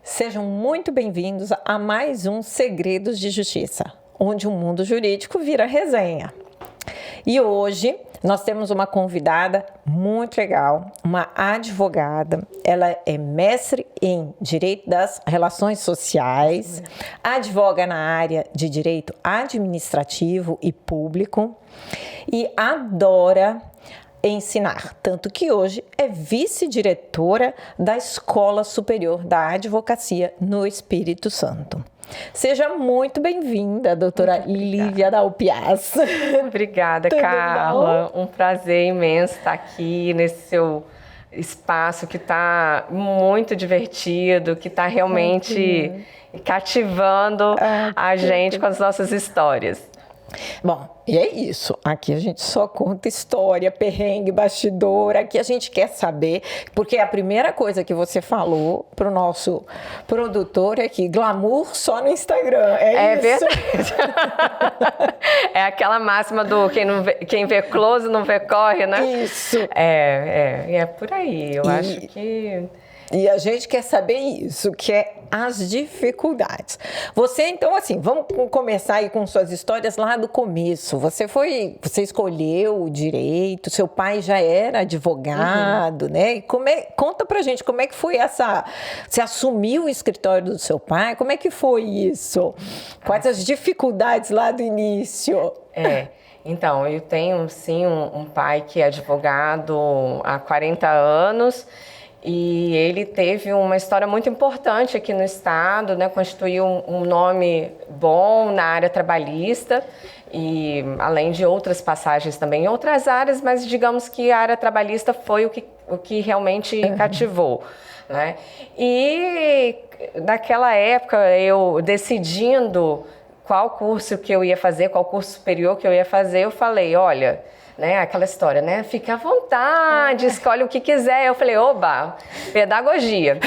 Sejam muito bem-vindos a mais um Segredos de Justiça, onde o mundo jurídico vira resenha. E hoje nós temos uma convidada muito legal, uma advogada. Ela é mestre em Direito das Relações Sociais, advoga na área de Direito Administrativo e Público e adora ensinar, tanto que hoje é vice-diretora da Escola Superior da Advocacia no Espírito Santo. Seja muito bem-vinda, doutora Lívia Dalpiaz. Obrigada, Carla. Um prazer imenso estar aqui nesse seu espaço que está muito divertido, que está realmente cativando a gente com as nossas histórias. Bom, e é isso. Aqui a gente só conta história, perrengue, bastidor. Aqui a gente quer saber, porque a primeira coisa que você falou para o nosso produtor é que glamour só no Instagram. É isso? Verdade. É aquela máxima do quem vê close não vê corre, né? Isso. É por aí. Eu acho que... E a gente quer saber isso, que é as dificuldades. Você, então, assim, vamos começar aí com suas histórias lá do começo. Você escolheu o direito, seu pai já era advogado, né? E conta pra gente como é que foi você assumiu o escritório do seu pai, como é que foi isso? Quais as dificuldades lá do início? Então, eu tenho, sim, um pai que é advogado há 40 anos, e ele teve uma história muito importante aqui no estado, né? Constituiu um nome bom na área trabalhista e além de outras passagens também em outras áreas, mas digamos que a área trabalhista foi o que realmente cativou, né? E naquela época eu decidindo qual curso que eu ia fazer, qual curso superior que eu ia fazer, eu falei, olha... Né, aquela história, né? Fica à vontade, escolhe o que quiser. Eu falei, oba, pedagogia.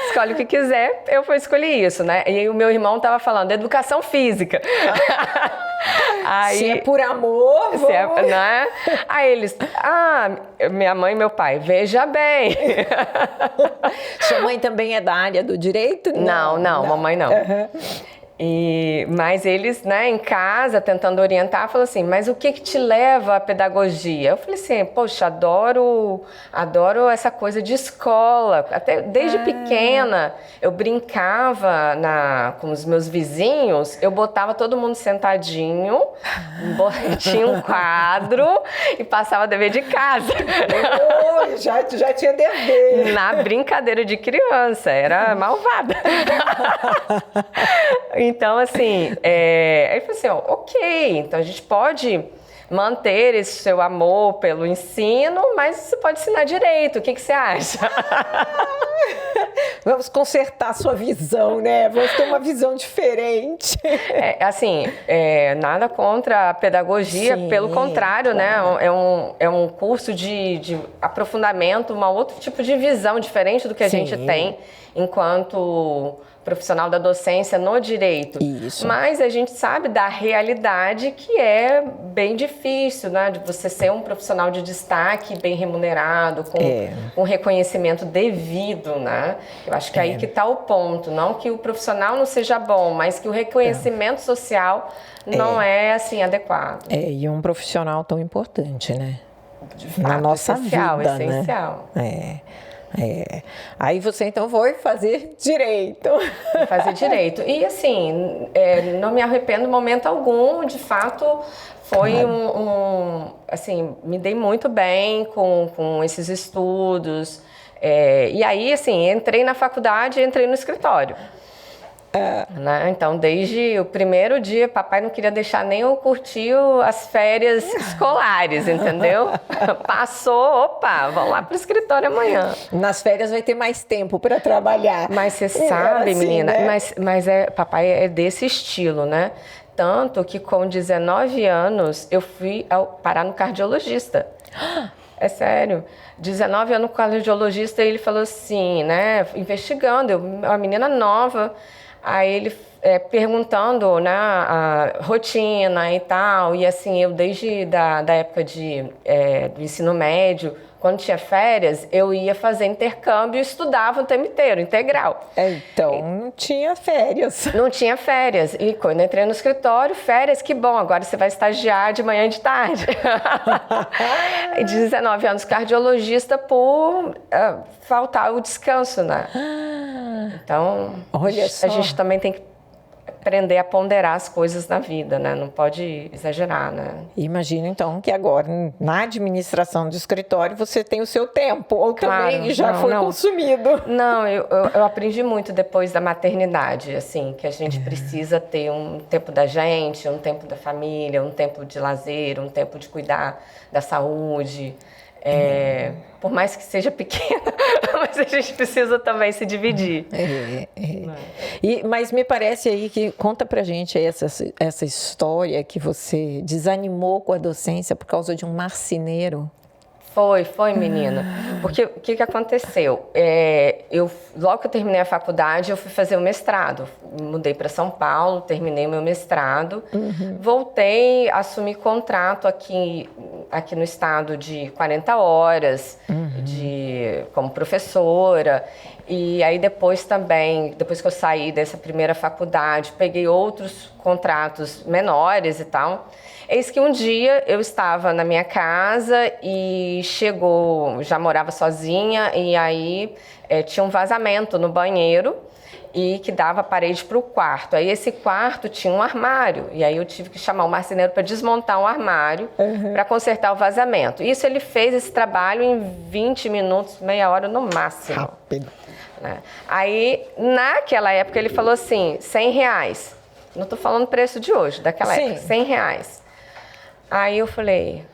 Escolhe o que quiser, eu fui escolher isso, né? E o meu irmão estava falando, educação física. Aí, se é por amor, né? Aí eles, minha mãe e meu pai, veja bem. Sua mãe também é da área do direito? Não, mamãe não. Mas eles, né, em casa, tentando orientar, falaram assim, mas o que te leva à pedagogia? Eu falei assim, poxa, adoro essa coisa de escola. Até desde pequena, eu brincava com os meus vizinhos, eu botava todo mundo sentadinho, tinha um quadro e passava dever de casa. Já tinha dever. Na brincadeira de criança, era malvada. Então, assim, aí eu falei assim, ok, então a gente pode manter esse seu amor pelo ensino, mas você pode ensinar direito, o que você acha? Vamos consertar sua visão, né? Vamos ter uma visão diferente. Nada contra a pedagogia, sim, pelo contrário, claro, né? É um curso de aprofundamento, um outro tipo de visão diferente do que a gente tem enquanto profissional da docência no direito. Isso. Mas a gente sabe da realidade que é bem difícil, né? De você ser um profissional de destaque, bem remunerado, com reconhecimento devido, né? Eu acho que aí que está o ponto. Não que o profissional não seja bom, mas que o reconhecimento social não é assim, adequado. E um profissional tão importante, né? De fato, na nossa vida, essencial. Né? Aí você então foi fazer direito. Fazer direito. E assim, não me arrependo em momento algum, de fato, foi assim, me dei muito bem com esses estudos. E aí, assim, entrei na faculdade e entrei no escritório. Né? Então, desde o primeiro dia, papai não queria deixar nem eu curtir as férias escolares, entendeu? Passou, opa, vamos lá pro escritório amanhã. Nas férias vai ter mais tempo para trabalhar. Mas você sabe, assim, menina, né? mas papai é desse estilo, né? Tanto que com 19 anos eu fui parar no cardiologista. É sério. 19 anos com o cardiologista, ele falou assim, né? Investigando, uma menina nova. Aí ele perguntando, né, a rotina e tal, e assim, eu desde da época do ensino médio, quando tinha férias, eu ia fazer intercâmbio e estudava o tempo inteiro, integral. Então, não tinha férias. Não tinha férias. E quando eu entrei no escritório, férias, que bom, agora você vai estagiar de manhã e de tarde. E de 19 anos, cardiologista por faltar o descanso, né? Então, olha só. A gente também tem que aprender a ponderar as coisas na vida, né? Não pode exagerar, né? Imagino, então, que agora, na administração do escritório, você tem o seu tempo, ou Claro, também já foi consumido. Não, eu aprendi muito depois da maternidade, assim, que a gente precisa ter um tempo da gente, um tempo da família, um tempo de lazer, um tempo de cuidar da saúde. Por mais que seja pequena, mas a gente precisa também se dividir. Mas me parece aí que, conta pra gente aí essa história que você desanimou com a docência por causa de um marceneiro. Foi, menina. Porque o que aconteceu? Logo que eu terminei a faculdade, eu fui fazer o mestrado. Mudei para São Paulo, terminei o meu mestrado. Voltei, assumi contrato aqui no estado de 40 horas como professora. E aí depois que eu saí dessa primeira faculdade, peguei outros contratos menores e tal. Eis que um dia eu estava na minha casa e já morava sozinha, e aí tinha um vazamento no banheiro e que dava parede para o quarto. Aí esse quarto tinha um armário, e aí eu tive que chamar o marceneiro para desmontar um armário para consertar o vazamento. Isso ele fez esse trabalho em 20 minutos, meia hora no máximo. Rápido. Né? Aí, naquela época, ele falou assim, R$100. Não estou falando o preço de hoje, daquela época, R$100. Aí eu falei,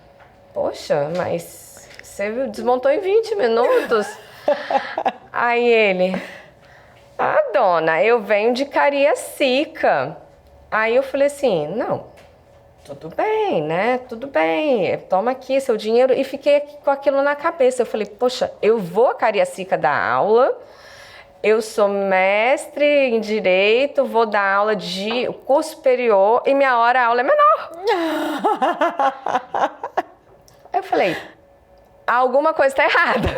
poxa, mas você desmontou em 20 minutos? Aí ele, dona, eu venho de Cariacica. Aí eu falei assim, não, tudo bem, né? Tudo bem, toma aqui seu dinheiro. E fiquei com aquilo na cabeça. Eu falei, poxa, eu vou a Cariacica dar aula, eu sou mestre em Direito, vou dar aula de curso superior e minha aula é menor. Aí eu falei, alguma coisa está errada.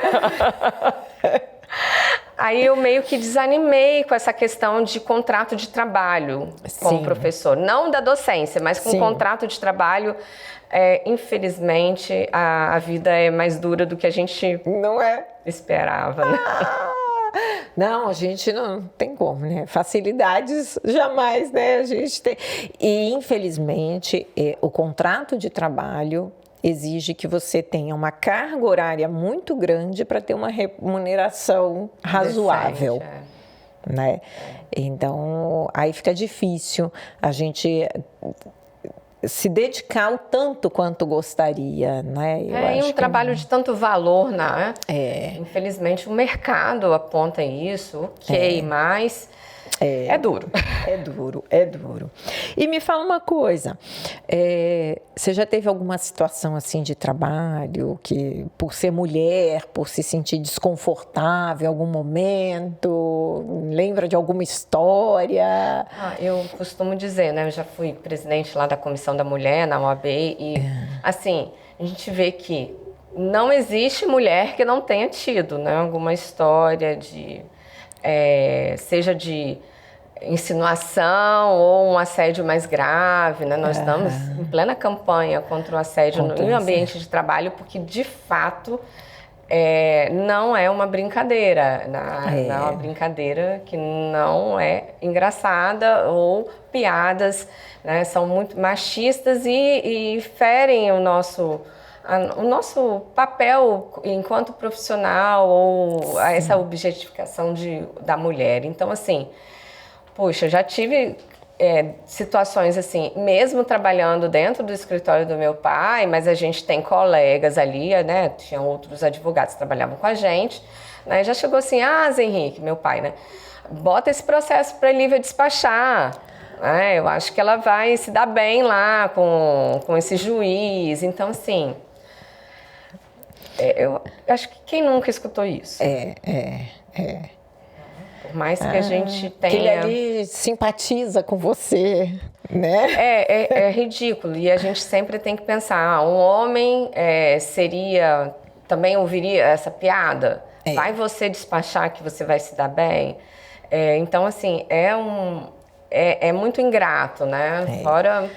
Aí eu meio que desanimei com essa questão de contrato de trabalho como professor. Não da docência, mas com contrato de trabalho. Infelizmente, a vida é mais dura do que a gente esperava, né? Não, a gente não tem como, né? Facilidades jamais, né? A gente tem. E, infelizmente, o contrato de trabalho exige que você tenha uma carga horária muito grande para ter uma remuneração razoável. Decente, né? Então, aí fica difícil a gente se dedicar o tanto quanto gostaria, né? E um trabalho de tanto valor, né? Infelizmente, o mercado aponta isso, mas é duro. É duro. E me fala uma coisa, você já teve alguma situação assim de trabalho que, por ser mulher, por se sentir desconfortável em algum momento, lembra de alguma história? Eu costumo dizer, né? Eu já fui presidente lá da Comissão da Mulher, na OAB, e assim, a gente vê que não existe mulher que não tenha tido, né? Alguma história seja de insinuação ou um assédio mais grave, né? Nós estamos em plena campanha contra o assédio no ambiente de trabalho, porque, de fato, não é uma brincadeira. Não é uma brincadeira que não é engraçada, ou piadas, né? São muito machistas e ferem o nosso papel enquanto profissional, ou essa objetificação da mulher. Então, assim, puxa, já tive situações assim, mesmo trabalhando dentro do escritório do meu pai, mas a gente tem colegas ali, né? Tinham outros advogados que trabalhavam com a gente, né? Já chegou assim, Zé Henrique, meu pai, né? Bota esse processo para a Lívia despachar. Eu acho que ela vai se dar bem lá com esse juiz. Então, assim, eu acho que quem nunca escutou isso? Por mais que a gente tenha... Que ele ali simpatiza com você, né? É ridículo. E a gente sempre tem que pensar, um homem também ouviria essa piada? Vai você despachar que você vai se dar bem? Então, assim, é muito ingrato, né? Fora...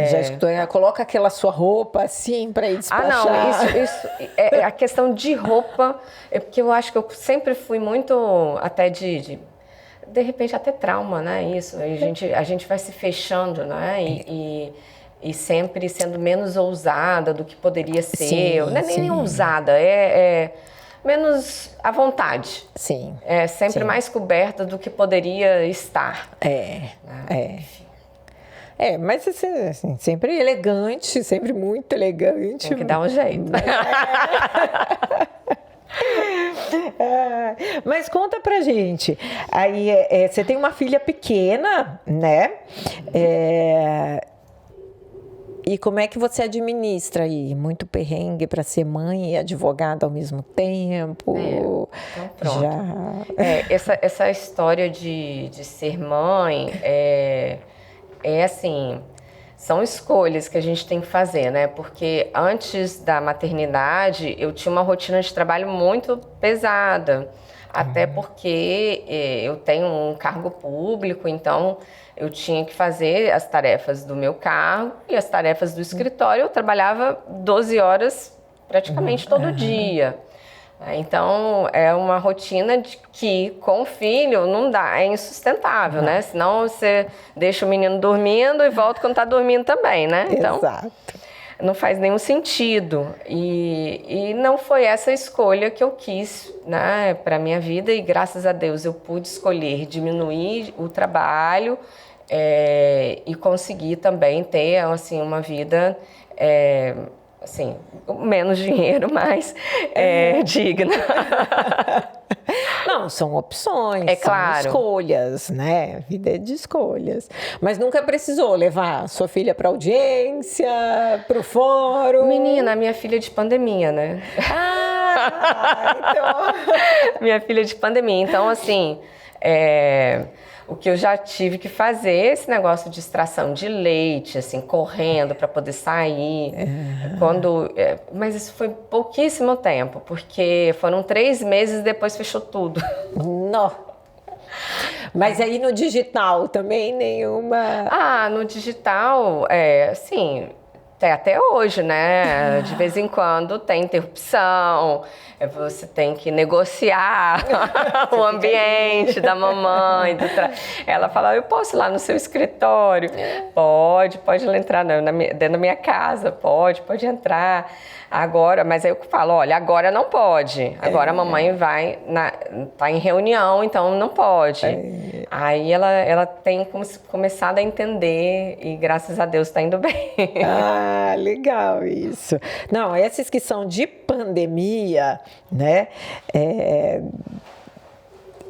Já escutou, coloca aquela sua roupa assim para ir despachar. Isso a questão de roupa, porque eu acho que eu sempre fui muito até de repente até trauma, né? Isso, a gente vai se fechando, né? E sempre sendo menos ousada do que poderia ser. Sim, não é nem ousada, é menos à vontade. Sim. É sempre mais coberta do que poderia estar. Mas assim, sempre elegante, sempre muito elegante. Tem que dar um jeito. Mas conta pra gente, aí você tem uma filha pequena, né? E como é que você administra aí? Muito perrengue para ser mãe e advogada ao mesmo tempo? Então pronto. Essa história de ser mãe assim, são escolhas que a gente tem que fazer, né? Porque antes da maternidade, eu tinha uma rotina de trabalho muito pesada. Até porque eu tenho um cargo público, então eu tinha que fazer as tarefas do meu cargo e as tarefas do escritório. Eu trabalhava 12 horas praticamente todo dia. Então, é uma rotina de que com o filho não dá, é insustentável, né? Senão você deixa o menino dormindo e volta quando tá dormindo também, né? Então, exato. Não faz nenhum sentido. E não foi essa escolha que eu quis, né, para minha vida. E graças a Deus eu pude escolher diminuir o trabalho e conseguir também ter assim, uma vida... assim, menos dinheiro, mas digna. Não, são opções, claro. São escolhas, né? A vida é de escolhas. Mas nunca precisou levar sua filha para audiência, para o fórum? Menina, minha filha é de pandemia, né? Então... Minha filha é de pandemia. Então, assim... O que eu já tive que fazer, esse negócio de extração de leite, assim, correndo para poder sair. Mas isso foi pouquíssimo tempo, porque foram 3 meses depois fechou tudo. Não. Mas aí no digital também nenhuma... No digital, assim... Até hoje, né? De vez em quando tem interrupção, você tem que negociar o ambiente da mamãe. Ela fala, eu posso ir lá no seu escritório? Pode entrar dentro da minha casa, pode entrar. Agora, mas aí eu falo, olha, agora não pode. Agora a mamãe tá em reunião, então não pode. Aí ela tem começado a entender e graças a Deus está indo bem. Legal isso. Não, esses que são de pandemia, né?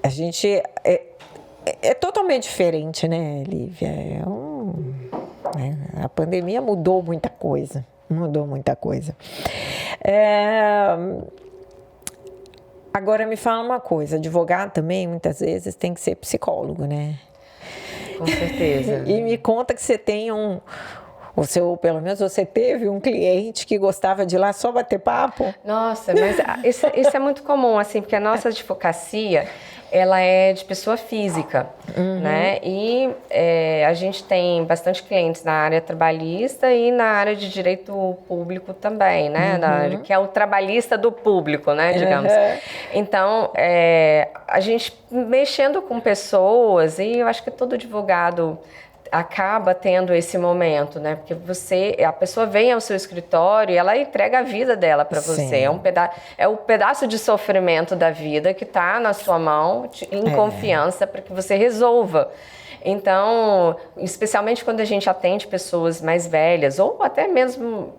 A gente... É totalmente diferente, né, Lívia? A pandemia mudou muita coisa. Agora me fala uma coisa, advogado também muitas vezes tem que ser psicólogo, né? Com certeza. E me conta que você tem ou pelo menos você teve um cliente que gostava de ir lá só bater papo? Nossa, mas isso é muito comum, assim, porque a nossa advocacia, ela é de pessoa física, né? E a gente tem bastante clientes na área trabalhista e na área de direito público também, né? Que é o trabalhista do público, né? Digamos. Então, a gente mexendo com pessoas, e eu acho que todo advogado acaba tendo esse momento, né? Porque a pessoa vem ao seu escritório e ela entrega a vida dela para você. É um pedaço de sofrimento da vida que está na sua mão, em confiança, para que você resolva. Então, especialmente quando a gente atende pessoas mais velhas ou até mesmo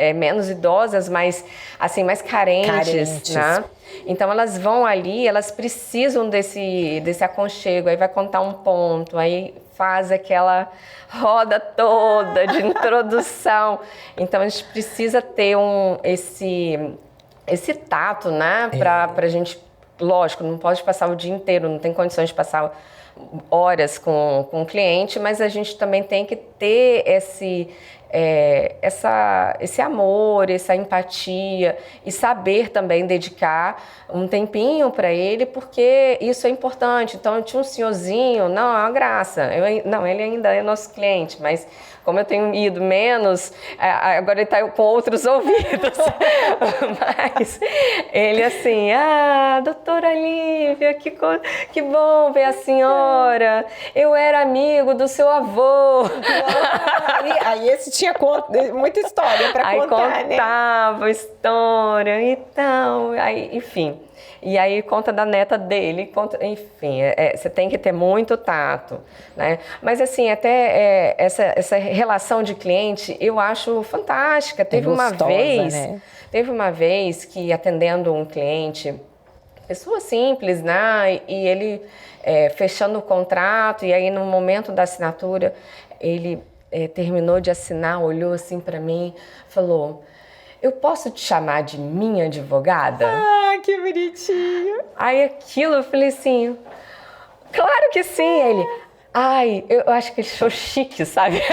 menos idosas, mas assim, mais carentes. Né? Então elas vão ali, elas precisam desse aconchego, aí vai contar um ponto, aí faz aquela roda toda de introdução. Então a gente precisa ter esse tato, né, pra gente lógico, não pode passar o dia inteiro, não tem condições de passar horas com o cliente, mas a gente também tem que ter esse amor, essa empatia e saber também dedicar um tempinho para ele, porque isso é importante. Então, eu tinha um senhorzinho, não, é uma graça. Não, ele ainda é nosso cliente, mas como eu tenho ido menos, agora ele está com outros ouvidos. Mas ele assim, doutora Lívia, que bom ver a senhora. Eu era amigo do seu avô. Aí esse tinha muita história para contar, né? Aí contava história e tal, aí, enfim. E aí conta da neta dele, enfim, você tem que ter muito tato, né? Mas assim, até essa relação de cliente eu acho fantástica. Teve uma vez que atendendo um cliente, pessoa simples, né? E ele fechando o contrato, e aí no momento da assinatura, ele terminou de assinar, olhou assim para mim, falou: eu posso te chamar de minha advogada? Ah, que bonitinho. Aí aquilo, eu falei assim, claro que sim. Ele, eu acho que ele achou chique, sabe?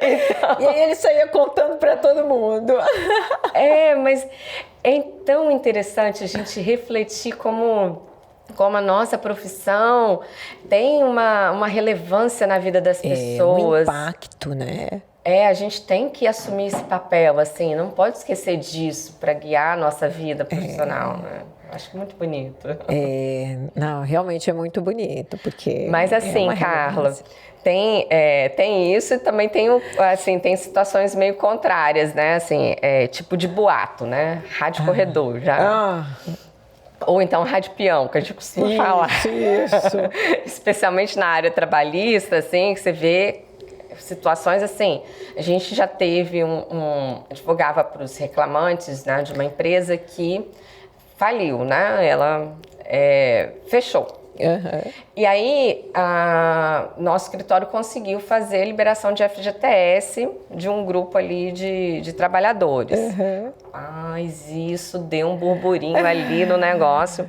Então... E aí ele saía contando para todo mundo. Mas é tão interessante a gente refletir como a nossa profissão tem uma relevância na vida das pessoas. Um impacto, né? A gente tem que assumir esse papel, assim, não pode esquecer disso para guiar a nossa vida profissional, né? Acho muito bonito. Não, realmente é muito bonito, porque... Mas assim, Carla, tem isso e também tem situações meio contrárias, né? Assim, tipo de boato, né? Rádio corredor, já... Ou então rádio peão, que a gente costuma falar. Isso. Especialmente na área trabalhista, assim, que você vê situações assim. A gente já teve advogava para os reclamantes, né, de uma empresa que faliu, né? Ela fechou. Uhum. E aí, nosso escritório conseguiu fazer a liberação de FGTS de um grupo ali de trabalhadores. Uhum. Mas isso deu um burburinho ali no negócio.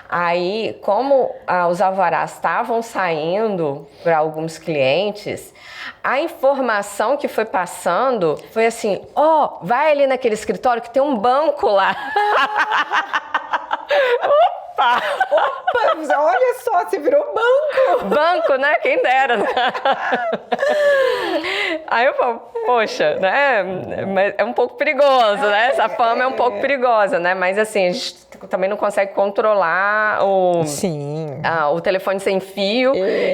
Aí, como os alvarás estavam saindo para alguns clientes, a informação que foi passando foi assim: vai ali naquele escritório que tem um banco lá. Opa, olha só, você virou banco. Banco, né? Quem dera. Aí eu falo, poxa, né? É um pouco perigoso, né? Essa fama é um pouco perigosa, né? Mas assim, a gente também não consegue controlar o telefone sem fio.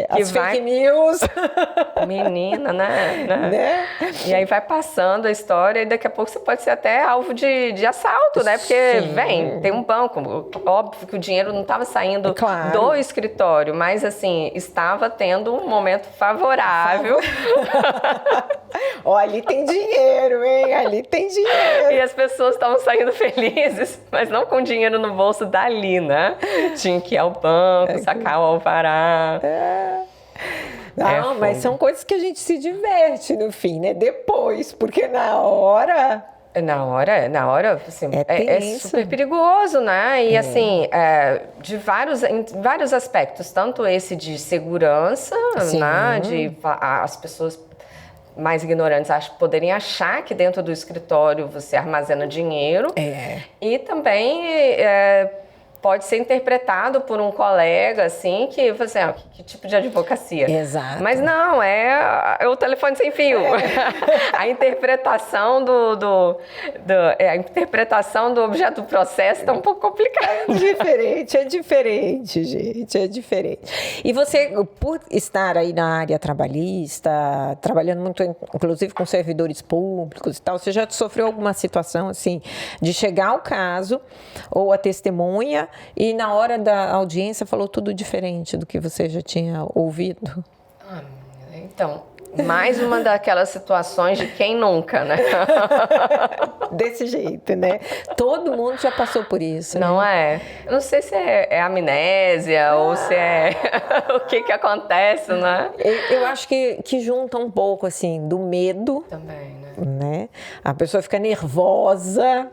As fake news. Menina, né? E aí vai passando a história e daqui a pouco você pode ser até alvo de assalto, né? Porque, tem um banco. Óbvio que o dinheiro não estava saindo do escritório, mas assim, estava tendo um momento favorável. Ali tem dinheiro, hein? Ali tem dinheiro. E as pessoas estavam saindo felizes, mas não com dinheiro no bolso dali, né? Tinha que ir ao banco, sacar o alvará. Não, mas são coisas que a gente se diverte no fim, né? Depois, porque na hora, assim, é super perigoso, né? E assim, em vários aspectos, tanto esse de segurança, né? As pessoas mais ignorantes poderem achar que dentro do escritório você armazena dinheiro. E também pode ser interpretado por um colega, assim, que você, que tipo de advocacia? Exato. Mas não, é o telefone sem fio. A interpretação a interpretação do objeto do processo está um pouco complicada. É diferente, gente, é diferente. E você, por estar aí na área trabalhista, trabalhando muito, inclusive com servidores públicos e tal, você já sofreu alguma situação, assim, de chegar ao caso ou a testemunha e na hora da audiência falou tudo diferente do que você já tinha ouvido? Então, mais uma daquelas situações de quem nunca, né? Desse jeito, né? Todo mundo já passou por isso. Não né? Eu não sei se é amnésia ou se é o que acontece, né? Eu acho que junta um pouco, assim, do medo. Também, né? A pessoa fica nervosa,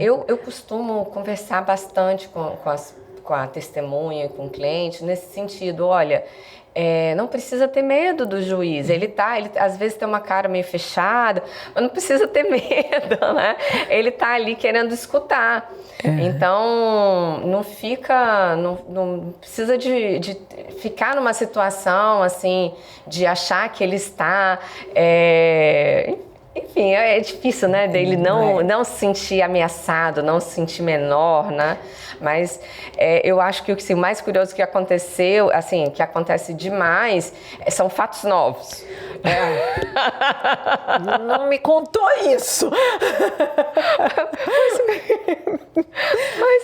Eu costumo conversar bastante com a testemunha, com o cliente, nesse sentido, olha, não precisa ter medo do juiz, ele às vezes tem uma cara meio fechada, mas não precisa ter medo, né? Ele tá ali querendo escutar. Então, não precisa de ficar numa situação, assim, de achar que ele está... Enfim, é difícil, né, dele não se sentir ameaçado, não se sentir menor, né? Mas eu acho que o mais curioso que aconteceu, assim, que acontece demais, são fatos novos. Não me contou isso. Mas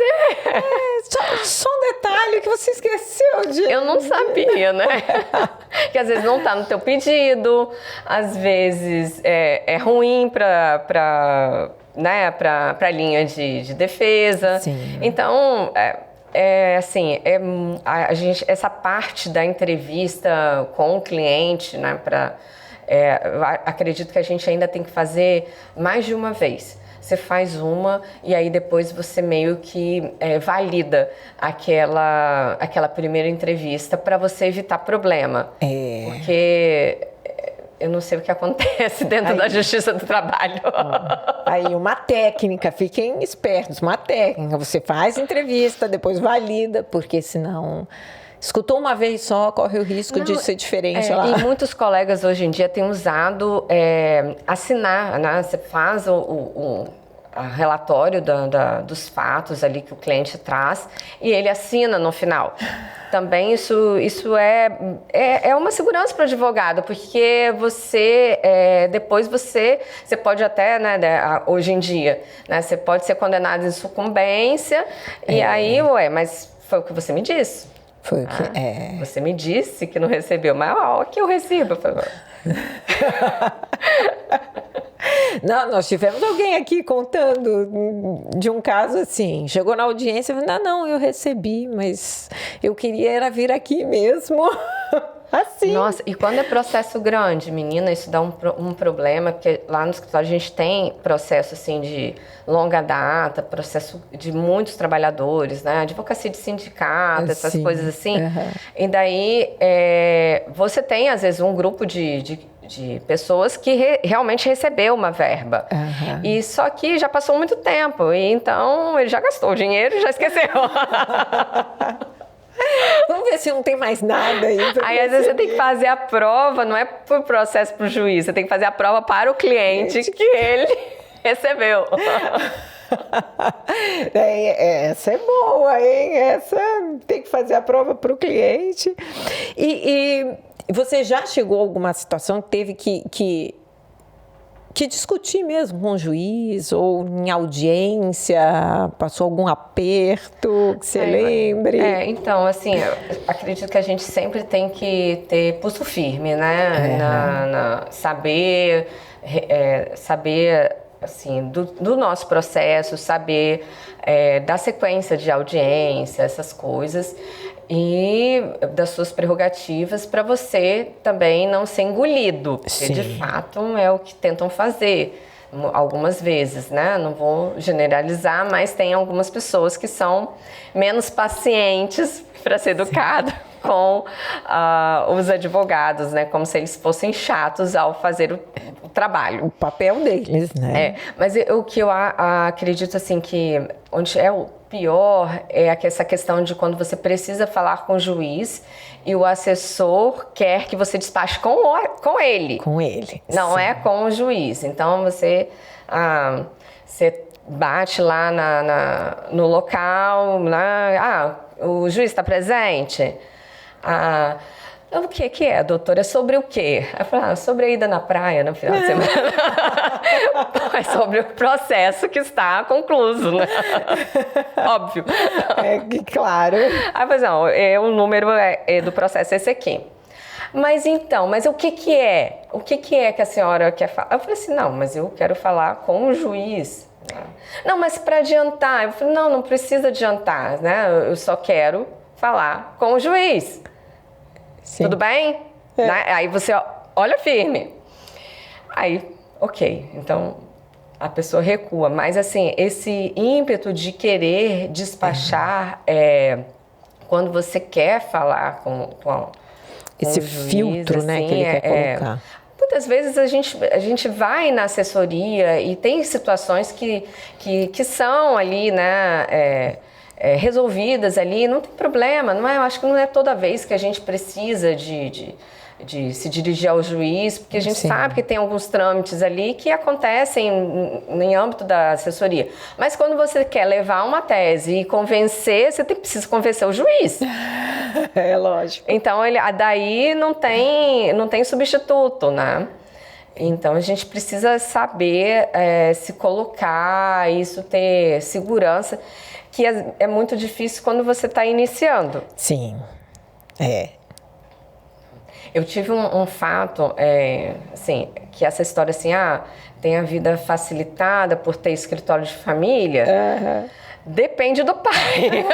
só um detalhe que você esqueceu de... Eu não sabia, né? Que às vezes não está no teu pedido, às vezes é ruim para a linha de defesa. Sim. Então, essa parte da entrevista com o cliente, né, acredito que a gente ainda tem que fazer mais de uma vez. Você faz uma e aí depois você meio que valida aquela primeira entrevista para você evitar problema. Porque eu não sei o que acontece dentro da Justiça do Trabalho. Aí uma técnica, fiquem espertos, uma técnica. Você faz entrevista, depois valida, porque senão... Escutou uma vez só, corre o risco de ser diferente lá. E muitos colegas hoje em dia têm usado assinar, né? Você faz o relatório dos fatos ali que o cliente traz e ele assina no final. Também isso é uma segurança para o advogado, porque depois você pode até, né, hoje em dia, né, você pode ser condenado em sucumbência e aí, mas foi o que você me disse. Foi o que Você me disse que não recebeu, mas ó, que eu recebo. Não, nós tivemos alguém aqui contando de um caso assim, chegou na audiência e falou, não, eu recebi, mas eu queria era vir aqui mesmo. Assim. Nossa, e quando é processo grande, menina, isso dá um problema, porque lá no escritório a gente tem processo assim de longa data, processo de muitos trabalhadores, né? Advocacia de sindicato, essas coisas assim. E daí você tem, às vezes, um grupo de pessoas que realmente recebeu uma verba. E só que já passou muito tempo, e então ele já gastou o dinheiro e já esqueceu. Vamos ver se não tem mais nada aí. Aí às vezes você tem que fazer a prova, não é por processo para o juiz, você tem que fazer a prova para o cliente que ele recebeu. Essa é boa, hein? Essa tem que fazer a prova para o cliente. E você já chegou a alguma situação que teve que discutir mesmo com o juiz ou em audiência, passou algum aperto que você lembre? Então, assim, eu acredito que a gente sempre tem que ter pulso firme, né? Saber assim, do nosso processo, saber da sequência de audiência, essas coisas, e das suas prerrogativas para você também não ser engolido, porque de fato é o que tentam fazer algumas vezes, né? Não vou generalizar, mas tem algumas pessoas que são menos pacientes para ser educado com os advogados, né? Como se eles fossem chatos ao fazer o trabalho. O papel deles, né? Mas o que eu acredito, assim, que onde é o pior é essa questão de quando você precisa falar com o juiz e o assessor quer que você despache com ele. Com ele. Não é com o juiz. Então, você bate lá no local, o juiz está presente? O que é, doutora? É sobre o quê? Eu falo, sobre a ida na praia no final de semana. É sobre o processo que está concluído, né? Óbvio. Claro. Aí eu o número do processo é esse aqui. Mas o que é? O que é que a senhora quer falar? Eu falei assim, não, mas eu quero falar com o juiz. Não, mas para adiantar. Eu falei, não precisa adiantar, né? Eu só quero falar com o juiz. Sim. Tudo bem? Né? Aí você olha firme. Aí, ok, então a pessoa recua. Mas, assim, esse ímpeto de querer despachar, quando você quer falar com esse o juiz, filtro, assim, né, que ele quer colocar. Muitas vezes a gente vai na assessoria e tem situações que são ali, né, resolvidas ali, não tem problema, não é? Eu acho que não é toda vez que a gente precisa de se dirigir ao juiz, porque a gente sabe que tem alguns trâmites ali que acontecem em âmbito da assessoria. Mas quando você quer levar uma tese e convencer, você precisa convencer o juiz. É lógico. Então, daí não tem substituto, né? Então, a gente precisa saber se colocar, isso ter segurança, que é muito difícil quando você está iniciando. Sim, Eu tive um fato, assim, que essa história assim, tem a vida facilitada por ter escritório de família. Uhum. Depende do pai.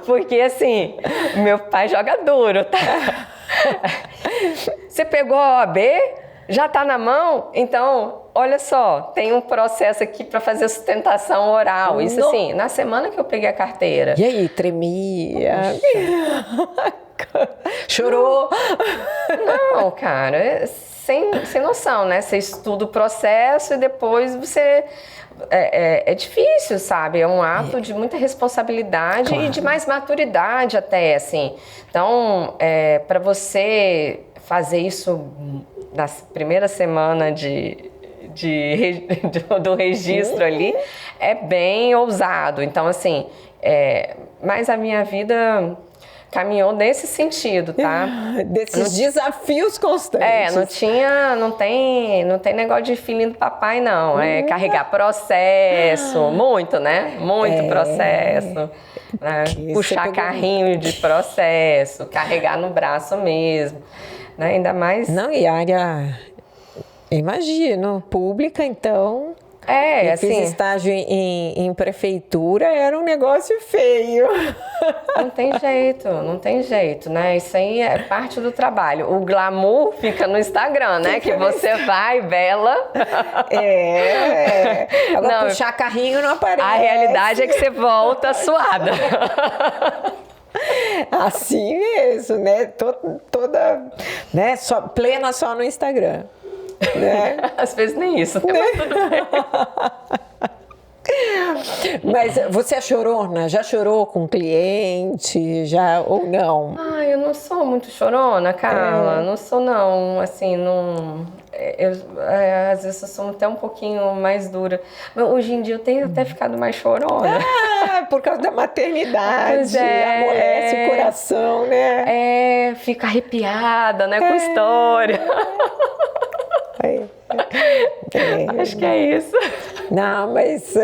Porque, assim, meu pai joga duro, tá? Você pegou a OAB? Já tá na mão? Então, olha só, tem um processo aqui para fazer sustentação oral. Isso, assim, na semana que eu peguei a carteira. E aí, tremia? Chorou? Não, cara, sem noção, né? Você estuda o processo e depois você... É difícil, sabe? É um ato de muita responsabilidade e de mais maturidade até, assim. Então, para você fazer isso na primeira semana do registro ali, é bem ousado. Então, assim, mas a minha vida caminhou nesse sentido, tá? Desses desafios constantes. Não tem negócio de filhinho do papai, não. É carregar processo, muito, né? Muito processo. Né? Puxar carrinho de processo, carregar no braço mesmo. Né? Ainda mais... Não, e área, imagino, pública, então... Eu assim, fiz estágio em prefeitura, era um negócio feio. Não tem jeito, né? Isso aí é parte do trabalho. O glamour fica no Instagram, né? Que você vai, bela. Agora puxar carrinho não aparece. A realidade é que você volta suada. Assim mesmo, né? Toda, né? Plena só no Instagram. Né? Às vezes nem isso, né? Mas tudo bem. Mas você é chorona? Já chorou com cliente? Já ou não? Eu não sou muito chorona, Carla. Não sou, não. Assim, não... às vezes eu sou até um pouquinho mais dura. Mas hoje em dia eu tenho até ficado mais chorona. Por causa da maternidade. Amolece o coração, né? Fica arrepiada, né? Com história. Acho que é isso. Não, mas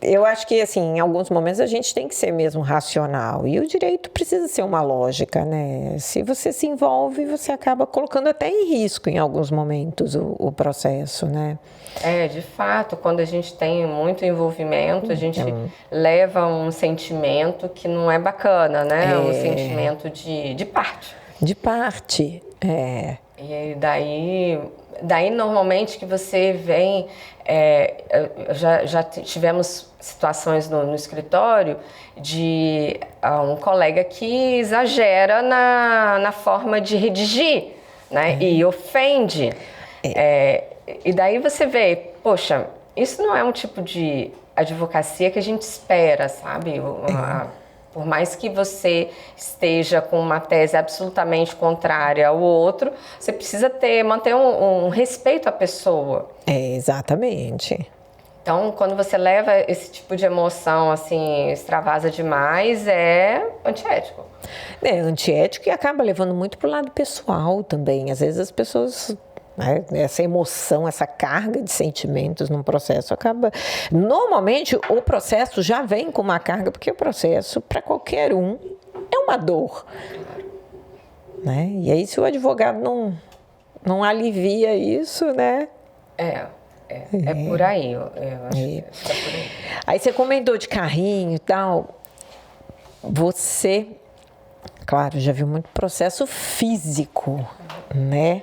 eu acho que assim, em alguns momentos a gente tem que ser mesmo racional e o direito precisa ser uma lógica, né? Se você se envolve, você acaba colocando até em risco em alguns momentos o processo, né? De fato, quando a gente tem muito envolvimento, a gente leva um sentimento que não é bacana, né? Um sentimento de parte. De parte, E daí normalmente que você vem, já tivemos situações no escritório de um colega que exagera na forma de redigir, né? E ofende. E daí você vê, poxa, isso não é um tipo de advocacia que a gente espera, sabe? Por mais que você esteja com uma tese absolutamente contrária ao outro, você precisa manter um respeito à pessoa. Exatamente. Então, quando você leva esse tipo de emoção, assim, extravasa demais, é antiético. Antiético e acaba levando muito para o lado pessoal também. Às vezes as pessoas... Essa emoção, essa carga de sentimentos num processo acaba... Normalmente, o processo já vem com uma carga, porque o processo, para qualquer um, é uma dor. Né? E aí, se o advogado não alivia isso, né? É por aí, eu acho que é por aí. Aí você comentou de carrinho e tal. Você... claro, já vi muito processo físico, né?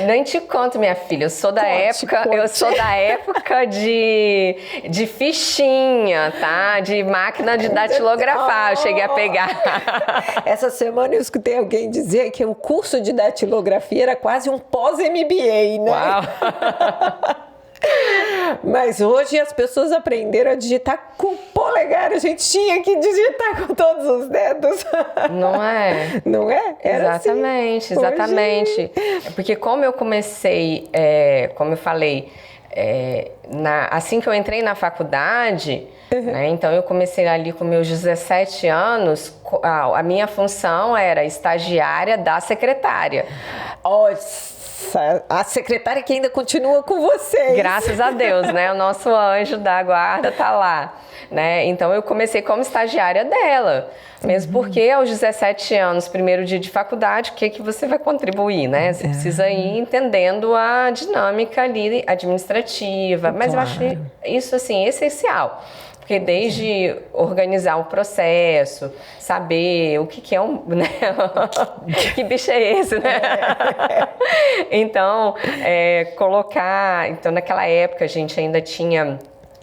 Nem te conto, minha filha, eu sou da época de fichinha, tá? De máquina de datilografar, eu cheguei a pegar. Essa semana eu escutei alguém dizer que o curso de datilografia era quase um pós-MBA, né? Uau! Mas hoje as pessoas aprenderam a digitar com o polegar, a gente tinha que digitar com todos os dedos. Não é? Não é? Era exatamente, assim. exatamente. Hoje... Porque como eu comecei, como eu falei, assim que eu entrei na faculdade, né, então eu comecei ali com meus 17 anos, a minha função era estagiária da secretária. A secretária que ainda continua com vocês. Graças a Deus, né? O nosso anjo da guarda tá lá, né? Então eu comecei como estagiária dela, mesmo porque aos 17 anos, primeiro dia de faculdade, o que você vai contribuir, né? Você precisa ir entendendo a dinâmica ali administrativa, mas eu acho isso assim essencial. Porque desde organizar um processo, saber o que é né? Que bicho é esse, né? Então, colocar... Então, naquela época, a gente ainda tinha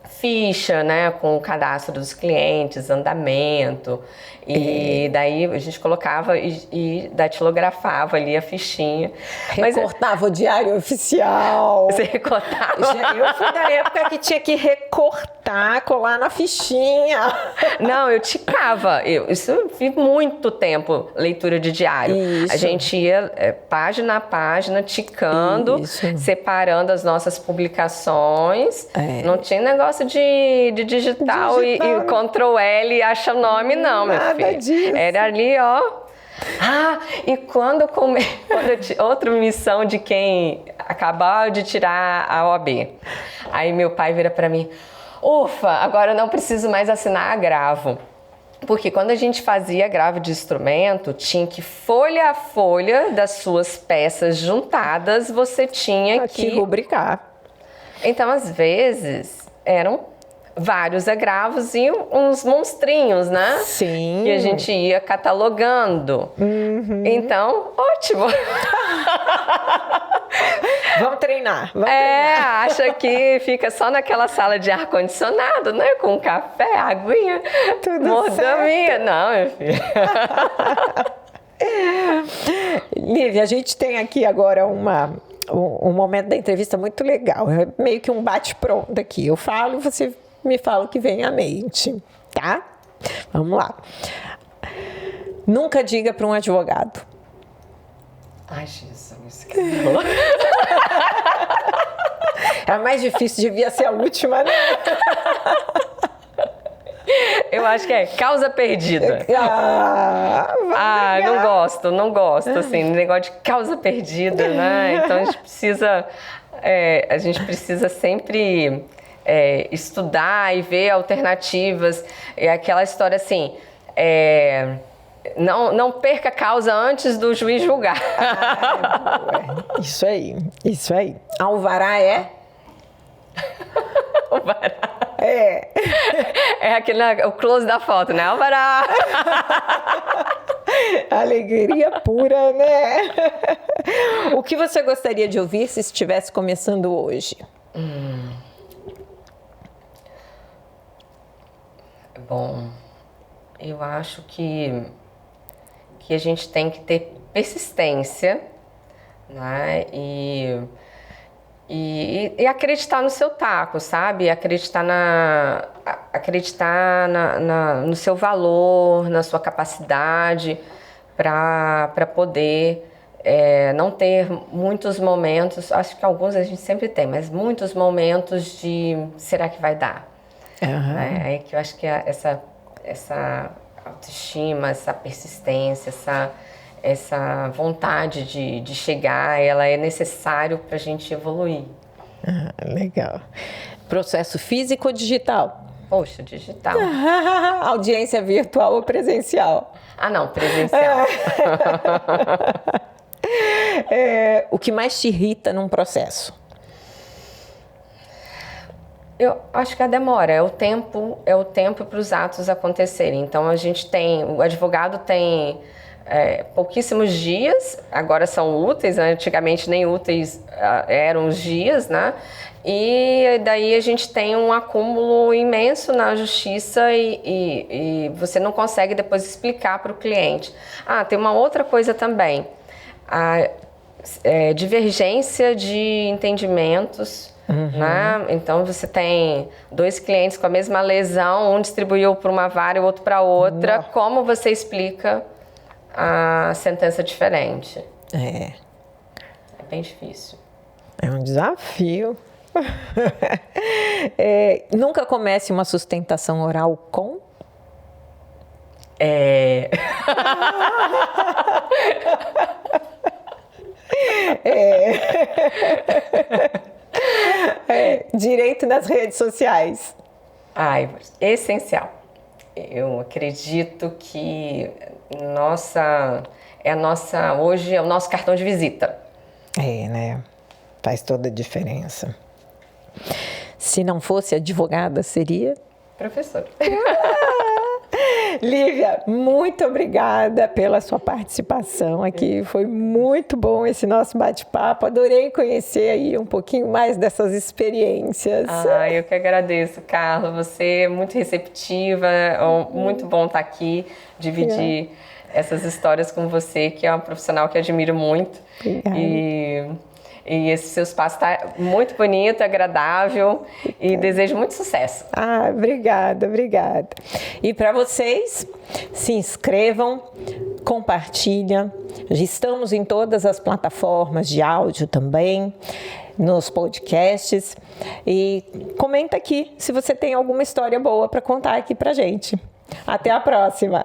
ficha, né? Com o cadastro dos clientes, andamento. E daí a gente colocava e datilografava ali a fichinha. Recortava o diário oficial. Você recortava? Eu fui da época que tinha que recortar, colar na fichinha. Não, eu ticava. Isso eu fiz muito tempo, leitura de diário. Isso. A gente ia página a página, ticando, separando as nossas publicações. Não tinha negócio de digital e Ctrl L e acha o nome, não, meu filho. Disso. Era ali, ó. E quando outra missão de quem acabava de tirar a OAB. Aí meu pai vira pra mim, ufa, agora eu não preciso mais assinar agravo. Porque quando a gente fazia agravo de instrumento, tinha que folha a folha das suas peças juntadas, você tinha que rubricar. Então, às vezes, eram vários agravos e uns monstrinhos, né? Sim. Que a gente ia catalogando. Então, ótimo. Vamos treinar. Vamos treinar. Acha que fica só naquela sala de ar-condicionado, né? Com café, aguinha, mordomia. Não, meu filho. Lívia, a gente tem aqui agora um momento da entrevista muito legal. É meio que um bate-pronto aqui. Eu falo e você me fala o que vem à mente, tá? Vamos lá. Nunca diga para um advogado. Ai, Jesus. A mais difícil devia ser a última, né? Eu acho que é causa perdida. Não gosto, assim, negócio de causa perdida, né? Então a gente precisa sempre estudar e ver alternativas. É aquela história assim, não perca a causa antes do juiz julgar. Isso aí. Alvará é? Alvará. É aquele, o close da foto, né? Alvará! Alegria pura, né? O que você gostaria de ouvir se estivesse começando hoje? Bom, eu acho que a gente tem que ter persistência, né? E acreditar no seu taco, sabe? Acreditar no seu valor, na sua capacidade para poder não ter muitos momentos, acho que alguns a gente sempre tem, mas muitos momentos de será que vai dar? É que eu acho que essa autoestima, essa persistência, essa vontade de chegar, ela é necessário para a gente evoluir. Legal. Processo físico ou digital? Poxa, digital. Audiência virtual ou presencial? Não, presencial. O que mais te irrita num processo? Eu acho que a demora, é o tempo para os atos acontecerem. Então o advogado tem pouquíssimos dias, agora são úteis, né? Antigamente nem úteis eram os dias, né? E daí a gente tem um acúmulo imenso na justiça e você não consegue depois explicar para o cliente. Tem uma outra coisa também, a divergência de entendimentos. Né? Então você tem 2 clientes com a mesma lesão, um distribuiu para uma vara e o outro para outra. Como você explica a sentença diferente? É bem difícil. É um desafio. Nunca comece uma sustentação oral com? Direito nas redes sociais. Essencial. Eu acredito que hoje é o nosso cartão de visita. Né? Faz toda a diferença. Se não fosse advogada, seria? Professora. Lívia, muito obrigada pela sua participação aqui. Foi muito bom esse nosso bate-papo. Adorei conhecer aí um pouquinho mais dessas experiências. Eu que agradeço, Carla. Você é muito receptiva. Muito bom estar aqui, dividir essas histórias com você, que é uma profissional que admiro muito. Obrigada. E esse seu espaço está muito bonito, agradável e desejo muito sucesso. Obrigada. E para vocês, se inscrevam, compartilhem. Estamos em todas as plataformas de áudio também, nos podcasts. E comenta aqui se você tem alguma história boa para contar aqui para gente. Até a próxima!